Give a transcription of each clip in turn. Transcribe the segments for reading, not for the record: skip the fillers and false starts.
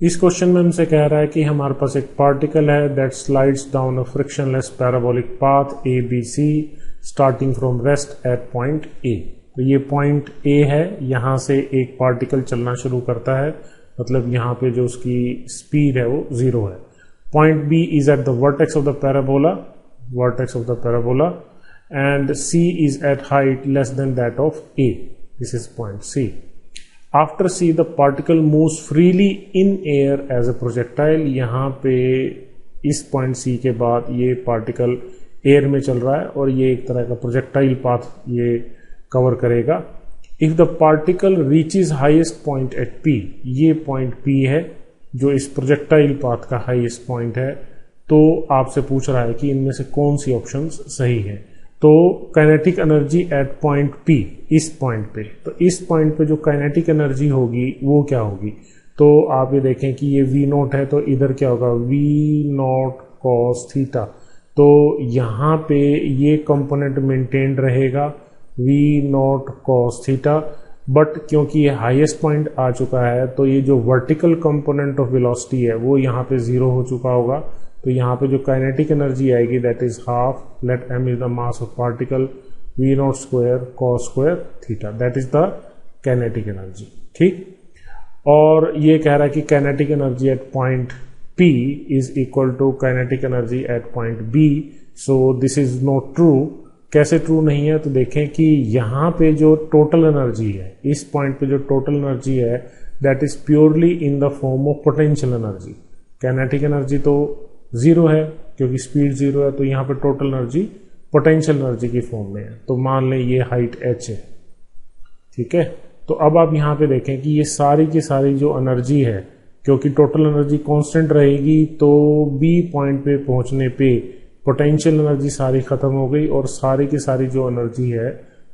इस क्वेश्चन में हमसे कह रहा है कि हमारे पास एक पार्टिकल है that slides down a frictionless parabolic path A B C starting from rest at point A. तो ये पॉइंट ए है, यहां से एक पार्टिकल चलना शुरू करता है, मतलब यहाँ पे जो उसकी स्पीड है वो 0 है। Point B is at the vertex of the parabola and C is at height less than that of A. This is point C. After C the particle moves freely in air as a projectile. यहाँ पे इस point सी के बाद ये particle air में चल रहा है और ये एक तरह का प्रोजेक्टाइल पाथ ये कवर करेगा। If the particle reaches highest point at P, ये पॉइंट पी है जो इस प्रोजेक्टाइल पाथ का हाईएस्ट पॉइंट है, तो आपसे पूछ रहा है कि इनमें से कौन सी ऑप्शन सही है। तो kinetic energy at point P, इस पॉइंट पे, तो इस पॉइंट पे जो काइनेटिक एनर्जी होगी वो क्या होगी, तो आप ये देखें कि ये v नॉट है, तो इधर क्या होगा v नॉट कॉस थीटा। तो यहाँ पे ये कंपोनेंट मेंटेन्ड रहेगा v not cos theta, but क्योंकि ये हाईएस्ट पॉइंट आ चुका है तो ये जो वर्टिकल कंपोनेंट ऑफ वेलोसिटी है वो यहाँ पे 0 हो चुका होगा। तो यहाँ पे जो काइनेटिक एनर्जी आएगी that is half, let m is the mass of particle, v not square cos square theta, that is the kinetic energy. ठीक, और ये कह रहा है कि kinetic energy at point P is equal to kinetic energy at point B। So this is not true. कैसे true नहीं है, तो देखें कि यहाँ पे जो टोटल एनर्जी है, इस पॉइंट पे जो टोटल एनर्जी है that is purely in the form of potential energy. Kinetic energy तो 0 है क्योंकि स्पीड 0 है, तो यहाँ पे टोटल एनर्जी पोटेंशियल एनर्जी की फॉर्म में है। तो मान लें ये हाइट h है, ठीक है। तो अब आप यहाँ पे देखें कि ये सारी की सारी जो एनर्जी है, क्योंकि टोटल एनर्जी कांस्टेंट रहेगी, तो B पॉइंट पे पहुंचने पे पोटेंशियल एनर्जी सारी खत्म हो गई और सारी की सारी जो एनर्जी है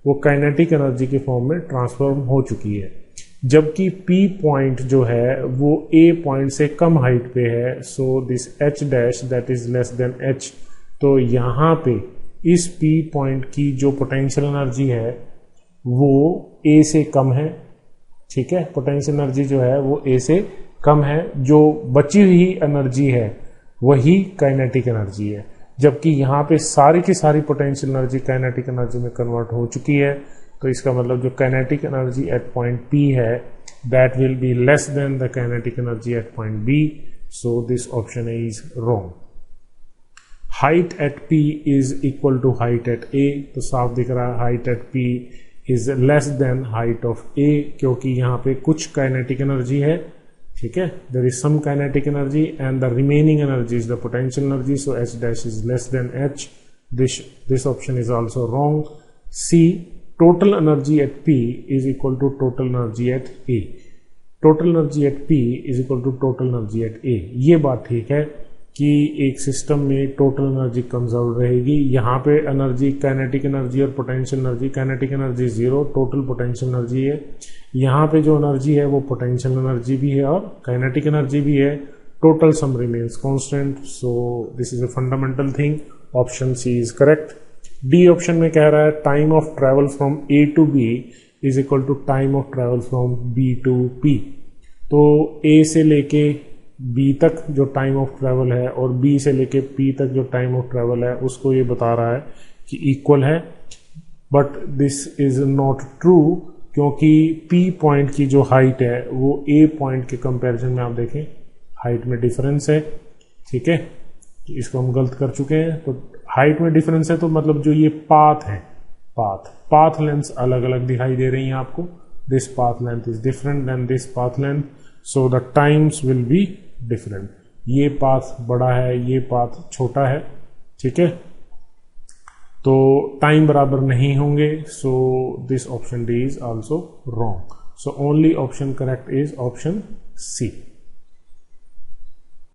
वो काइनेटिक एनर्जी के फॉर्म में ट्रांसफॉर्म हो चुकी है। जबकि P पॉइंट जो है वो A पॉइंट से कम हाइट पे है, so this H dash that is less than H। तो यहाँ पे इस P पॉइंट की जो पोटेंशियल एनर्जी है वो A से कम है, ठीक है। पोटेंशियल एनर्जी जो है वो A से कम है, जो बची हुई एनर्जी है वही काइनेटिक एनर्जी है। जबकि यहाँ पे सारी की सारी पोटेंशियल एनर्जी काइनेटिक एनर्जी में कन्वर्ट हो चुकी है। तो इसका मतलब जो kinetic energy at point P है that will be less than the kinetic energy at point B। So this option is wrong. Height at P is equal to height at A। तो साफ दिख रहा है height at P is less than height of A, क्योंकि यहाँ पे कुछ kinetic energy है, ठीक है। There is some kinetic energy and the remaining energy is the potential energy, so H dash is less than H। This option is also wrong. C, total energy at P is equal to total energy at A। Total energy at P is equal to total energy at A। ये बात ठीक है कि एक system में total energy conserve रहेगी। यहाँ पे एनर्जी काइनेटिक एनर्जी और potential energy, kinetic energy 0, total potential energy है। यहाँ पे जो एनर्जी है वो पोटेंशियल एनर्जी भी है और काइनेटिक एनर्जी भी है। Total sum remains constant, so this is a fundamental thing. Option C is correct. D option में कह रहा है time of travel from A to B is equal to time of travel from B to P। तो A से लेके B तक जो time of travel है और B से लेके P तक जो टाइम ऑफ ट्रेवल है उसको ये बता रहा है कि इक्वल है, but this is not true, क्योंकि P पॉइंट की जो हाइट है वो A पॉइंट के कंपैरिजन में आप देखें हाइट में डिफरेंस है, ठीक है। तो इसको हम गलत कर चुके हैं। तो हाइट में डिफरेंस है तो मतलब जो ये पाथ है, पाथ लेंथ अलग अलग दिखाई दे रही है आपको। This path length is different than this path length, so the times will be different. ये पाथ बड़ा है, ये पाथ छोटा है, ठीक है। तो टाइम बराबर नहीं होंगे, so this option D is also wrong. So only option correct is option C.